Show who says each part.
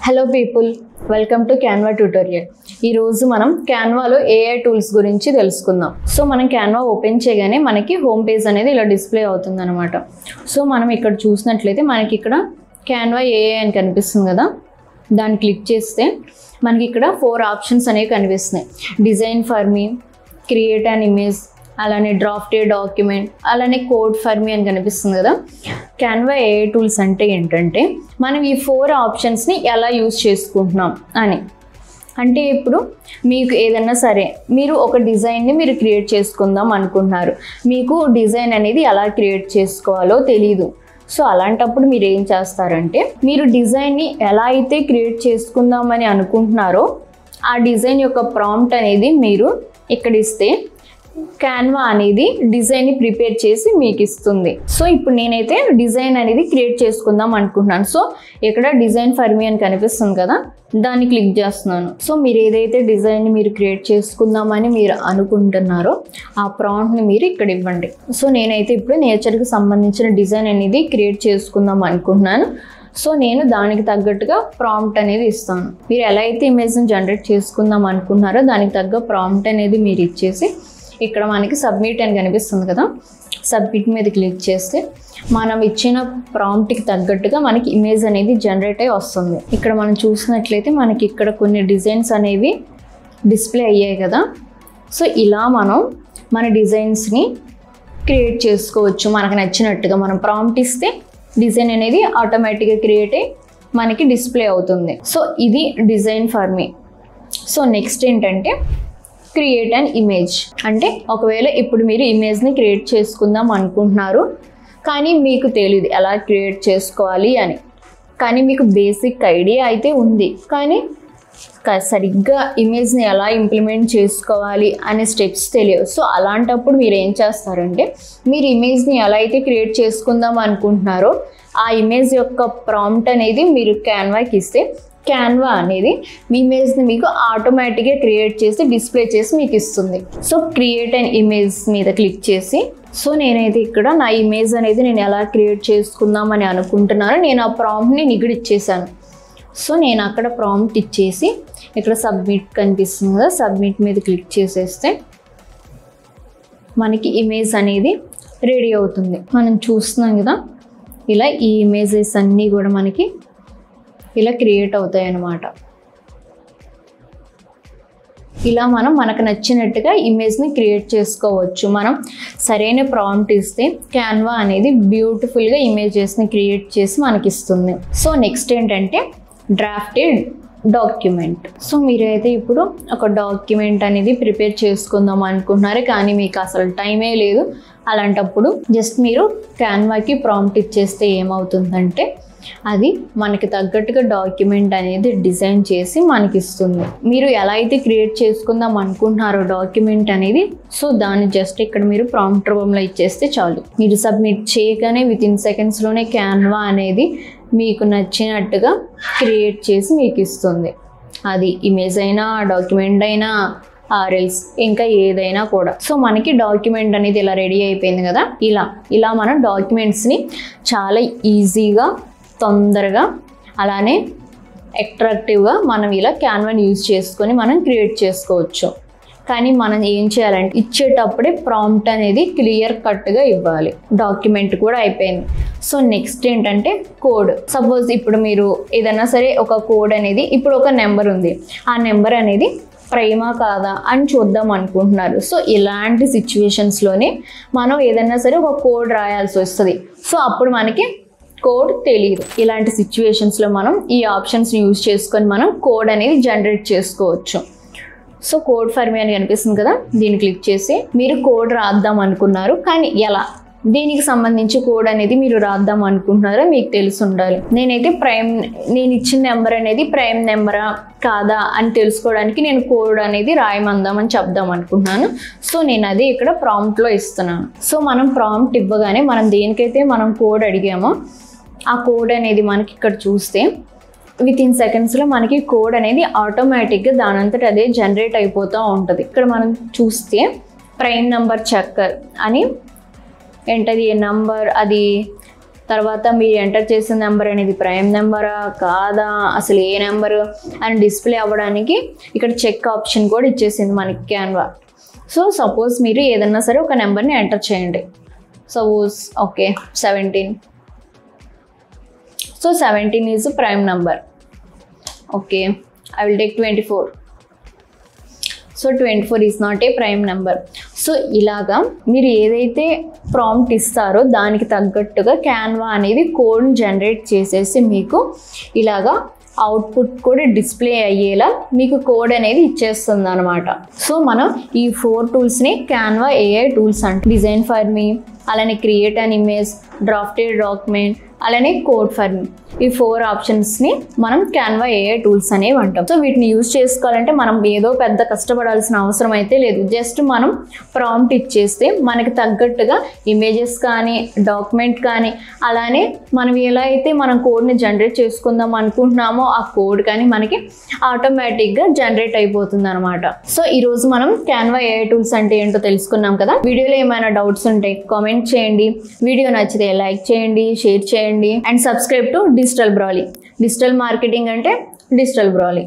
Speaker 1: Hello people, welcome to Canva tutorial. ఈరోజు మనం క్యాన్వాలో AI tools గురించి తెలుసుకుందాం. సో మనం క్యాన్వా ఓపెన్ చేయగానే మనకి హోమ్ పేజ్ అనేది ఇలా డిస్ప్లే అవుతుంది అనమాట. సో మనం ఇక్కడ చూసినట్లయితే మనకి ఇక్కడ క్యాన్వా ఏఐ అని కనిపిస్తుంది కదా, దాన్ని క్లిక్ చేస్తే మనకి ఇక్కడ 4 ఆప్షన్స్ అనేవి కనిపిస్తున్నాయి. Design for me, create an image, అలానే డ్రాఫ్ట్ ఏ డాక్యుమెంట్, అలానే కోడ్ ఫర్ మీ అని కనిపిస్తుంది కదా. క్యాన్వా ఏఐ టూల్స్ అంటే ఏంటంటే మనం ఈ 4 ఆప్షన్స్ని ఎలా యూజ్ చేసుకుంటున్నాం అని. అంటే ఇప్పుడు మీకు ఏదన్నా సరే మీరు ఒక డిజైన్ని మీరు క్రియేట్ చేసుకుందాం అనుకుంటున్నారు, మీకు డిజైన్ అనేది ఎలా క్రియేట్ చేసుకోవాలో తెలీదు. సో అలాంటప్పుడు మీరు ఏం చేస్తారంటే, మీరు డిజైన్ని ఎలా అయితే క్రియేట్ చేసుకుందామని అనుకుంటున్నారో ఆ డిజైన్ యొక్క ప్రాంప్ట్ అనేది మీరు ఇక్కడ ఇస్తే క్యాన్వా అనేది డిజైన్ని ప్రిపేర్ చేసి మీకు ఇస్తుంది. సో ఇప్పుడు నేనైతే డిజైన్ అనేది క్రియేట్ చేసుకుందాం అనుకుంటున్నాను. సో ఇక్కడ డిజైన్ ఫర్ మీ అని కనిపిస్తుంది కదా, దాన్ని క్లిక్ చేస్తున్నాను. సో మీరు ఏదైతే డిజైన్ని మీరు క్రియేట్ చేసుకుందామని మీరు అనుకుంటున్నారో ఆ ప్రాంప్ట్ని మీరు ఇక్కడ ఇవ్వండి. సో నేనైతే ఇప్పుడు నేచర్కి సంబంధించిన డిజైన్ అనేది క్రియేట్ చేసుకుందాం అనుకుంటున్నాను. సో నేను దానికి తగ్గట్టుగా ప్రాంప్ట్ అనేది ఇస్తాను. మీరు ఎలా అయితే ఇమేజ్ని జనరేట్ చేసుకుందాం అనుకున్నారో దానికి తగ్గ ప్రాంప్ట్ అనేది మీరు ఇచ్చేసి ఇక్కడ మనకి సబ్మిట్ అని కనిపిస్తుంది కదా, సబ్మిట్ మీద క్లిక్ చేస్తే మనం ఇచ్చిన ప్రాంప్ట్కి తగ్గట్టుగా మనకి ఇమేజ్ అనేది జనరేట్ అయ్యి వస్తుంది. ఇక్కడ మనం చూసినట్లయితే మనకి ఇక్కడ కొన్ని డిజైన్స్ అనేవి డిస్ప్లే అయ్యాయి కదా. సో ఇలా మనం మన డిజైన్స్ని క్రియేట్ చేసుకోవచ్చు మనకు నచ్చినట్టుగా. మనం ప్రాంప్ట్ ఇస్తే డిజైన్ అనేది ఆటోమేటిక్గా క్రియేట్ అయ్యి మనకి డిస్ప్లే అవుతుంది. సో ఇది design for me. So next ఏంటంటే క్రియేట్ అన్ ఇమేజ్. అంటే ఒకవేళ ఇప్పుడు మీరు ఇమేజ్ని క్రియేట్ చేసుకుందాం అనుకుంటున్నారు కానీ మీకు తెలియదు ఎలా క్రియేట్ చేసుకోవాలి అని, కానీ మీకు బేసిక్ ఐడియా అయితే ఉంది కానీ సరిగ్గా ఇమేజ్ని ఎలా ఇంప్లిమెంట్ చేసుకోవాలి అనే స్టెప్స్ తెలియవు. సో అలాంటప్పుడు మీరు ఏం చేస్తారంటే, మీరు ఇమేజ్ని ఎలా అయితే క్రియేట్ చేసుకుందాం అనుకుంటున్నారో ఆ ఇమేజ్ యొక్క ప్రాంప్ట్ అనేది మీరు క్యాన్వాకి ఇస్తే క్యాన్వా అనేది మీ ఇమేజ్ని మీకు ఆటోమేటిక్గా క్రియేట్ చేసి డిస్ప్లే చేసి మీకు ఇస్తుంది. సో క్రియేట్ అండ్ ఇమేజ్ మీద క్లిక్ చేసి, సో నేనైతే ఇక్కడ నా ఇమేజ్ అనేది నేను ఎలా క్రియేట్ చేసుకుందామని అనుకుంటున్నానో నేను ఆ ప్రాంప్ట్ని ఇక్కడ ఇచ్చేసాను. సో నేను అక్కడ ప్రాంప్ట్ ఇచ్చేసి ఇక్కడ సబ్మిట్ కనిపిస్తుంది కదా, సబ్మిట్ మీద క్లిక్ చేసేస్తే మనకి ఇమేజ్ అనేది రెడీ అవుతుంది. మనం చూస్తున్నాం కదా, ఇలా ఈ ఇమేజెస్ అన్నీ కూడా మనకి ఇలా క్రియేట్ అవుతాయి అన్నమాట. ఇలా మనం మనకు నచ్చినట్టుగా ఇమేజ్ని క్రియేట్ చేసుకోవచ్చు. మనం సరైన ప్రాంప్ట్ ఇస్తే క్యాన్వా అనేది బ్యూటిఫుల్గా ఇమేజెస్ని క్రియేట్ చేసి మనకి ఇస్తుంది. సో నెక్స్ట్ ఏంటంటే డ్రాఫ్టెడ్ డాక్యుమెంట్. సో మీరైతే ఇప్పుడు ఒక డాక్యుమెంట్ అనేది ప్రిపేర్ చేసుకుందాం అనుకుంటున్నారు కానీ మీకు అసలు టైమే లేదు. అలాంటప్పుడు జస్ట్ మీరు క్యాన్వాకి ప్రాంప్ట్ ఇచ్చేస్తే ఏమవుతుందంటే అది మనకి తగ్గట్టుగా డాక్యుమెంట్ అనేది డిజైన్ చేసి మనకి ఇస్తుంది. మీరు ఎలా అయితే క్రియేట్ చేసుకుందాం అనుకుంటున్నారో డాక్యుమెంట్ అనేది, సో దాన్ని జస్ట్ ఇక్కడ మీరు ప్రాంప్ట్ రూపంలో ఇచ్చేస్తే చాలు. మీరు సబ్మిట్ చేయగానే వితిన్ సెకండ్స్లోనే క్యాన్వా అనేది మీకు నచ్చినట్టుగా క్రియేట్ చేసి మీకు ఇస్తుంది. అది ఇమేజ్ అయినా డాక్యుమెంట్ అయినా ఆర్ఎల్స్ ఇంకా ఏదైనా కూడా. సో మనకి డాక్యుమెంట్ అనేది ఇలా రెడీ అయిపోయింది కదా. ఇలా మనం డాక్యుమెంట్స్ని చాలా ఈజీగా, తొందరగా, అలానే అట్రాక్టివ్గా మనం ఇలా క్యాన్వాని యూజ్ చేసుకొని మనం క్రియేట్ చేసుకోవచ్చు. కానీ మనం ఏం చేయాలంటే ఇచ్చేటప్పుడే ప్రాంప్ట్ అనేది క్లియర్ కట్గా ఇవ్వాలి. డాక్యుమెంట్ కూడా అయిపోయింది. సో నెక్స్ట్ ఏంటంటే కోడ్. సపోజ్ ఇప్పుడు మీరు ఏదైనా సరే ఒక కోడ్ అనేది, ఇప్పుడు ఒక నెంబర్ ఉంది, ఆ నెంబర్ అనేది ప్రైమా కాదా అని చూద్దాం అనుకుంటున్నారు. సో ఇలాంటి సిచ్యువేషన్స్లోనే మనం ఏదైనా సరే ఒక కోడ్ రాయాల్సి వస్తుంది. సో అప్పుడు మనకి కోడ్ తెలియదు. ఇలాంటి సిచ్యువేషన్స్లో మనం ఈ ఆప్షన్స్ని యూజ్ చేసుకొని మనం కోడ్ అనేది జనరేట్ చేసుకోవచ్చు. సో కోడ్ ఫర్ మీ అని కనిపిస్తుంది కదా, దీన్ని క్లిక్ చేసి మీరు కోడ్ రాద్దాం అనుకున్నారు కానీ ఎలా, దీనికి సంబంధించి కోడ్ అనేది మీరు రాద్దాం అనుకుంటున్నారో మీకు తెలిసి ఉండాలి. నేనైతే నేను ఇచ్చిన నెంబర్ అనేది ప్రైమ్ నెంబరా కాదా అని తెలుసుకోవడానికి నేను కోడ్ అనేది రాయమందామని చెప్దాం అనుకుంటున్నాను. సో నేను అది ఇక్కడ ప్రాంప్ట్లో ఇస్తున్నాను. సో మనం ప్రాంప్ట్ ఇవ్వగానే మనం దేనికైతే మనం కోడ్ అడిగామో ఆ కోడ్ అనేది మనకి ఇక్కడ చూస్తే వితిన్ సెకండ్స్లో మనకి కోడ్ అనేది ఆటోమేటిక్గా దానంతట అదే జనరేట్ అయిపోతూ ఉంటుంది. ఇక్కడ మనం చూస్తే ప్రైమ్ నెంబర్ చెక్కర్ అని ఏంటది నంబర్, అది తర్వాత మీరు ఎంటర్ చేసిన నెంబర్ అనేది ప్రైమ్ నెంబరా కాదా, అసలు ఏ నెంబరు అని డిస్ప్లే అవ్వడానికి ఇక్కడ చెక్ ఆప్షన్ కూడా ఇచ్చేసింది మనకి క్యాన్వా. సో సపోజ్ మీరు ఏదన్నా సరే ఒక నెంబర్ని ఎంటర్ చేయండి. Suppose okay 17. So 17 is prime number. Okay, I will take 24. So 24 is not a prime number. So ఇలాగా మీరు ఏదైతే ప్రాంప్ట్ ఇస్తారో దానికి తగ్గట్టుగా క్యాన్వా అనేది కోడ్ని జనరేట్ చేసేసి మీకు ఇలాగా అవుట్పుట్ కూడా డిస్ప్లే అయ్యేలా మీకు కోడ్ అనేది ఇచ్చేస్తుంది అనమాట. సో మనం ఈ 4 టూల్స్ని క్యాన్వా AI టూల్స్ అంటే డిజైన్ ఫర్ మీ, అలానే create an image, drafted document, అలానే కోడ్ ఫర్ మీ, ఈ 4 ఆప్షన్స్ని మనం క్యాన్వా AI టూల్స్ అనేవి అంటాం. సో వీటిని యూజ్ చేసుకోవాలంటే మనం ఏదో పెద్ద కష్టపడాల్సిన అవసరం అయితే లేదు. జస్ట్ మనం ప్రాంప్ట్ ఇచ్చేస్తే మనకి తగ్గట్టుగా ఇమేజెస్ కానీ డాక్యుమెంట్ కానీ అలానే మనం ఎలా అయితే మనం కోడ్ని జనరేట్ చేసుకుందాం అనుకుంటున్నామో ఆ కోడ్ కానీ మనకి ఆటోమేటిక్గా జనరేట్ అయిపోతుంది అనమాట. సో ఈరోజు మనం క్యాన్వా AI టూల్స్ అంటే ఏంటో తెలుసుకున్నాం కదా. వీడియోలో ఏమైనా డౌట్స్ ఉంటే కామెంట్ చేయండి. వీడియో నచ్చితే లైక్ చేయండి, షేర్ చేయండి అండ్ సబ్స్క్రైబ్ టు డిజిటల్ బ్రాలీ. డిజిటల్ మార్కెటింగ్ అంటే డిజిటల్ బ్రాలీ.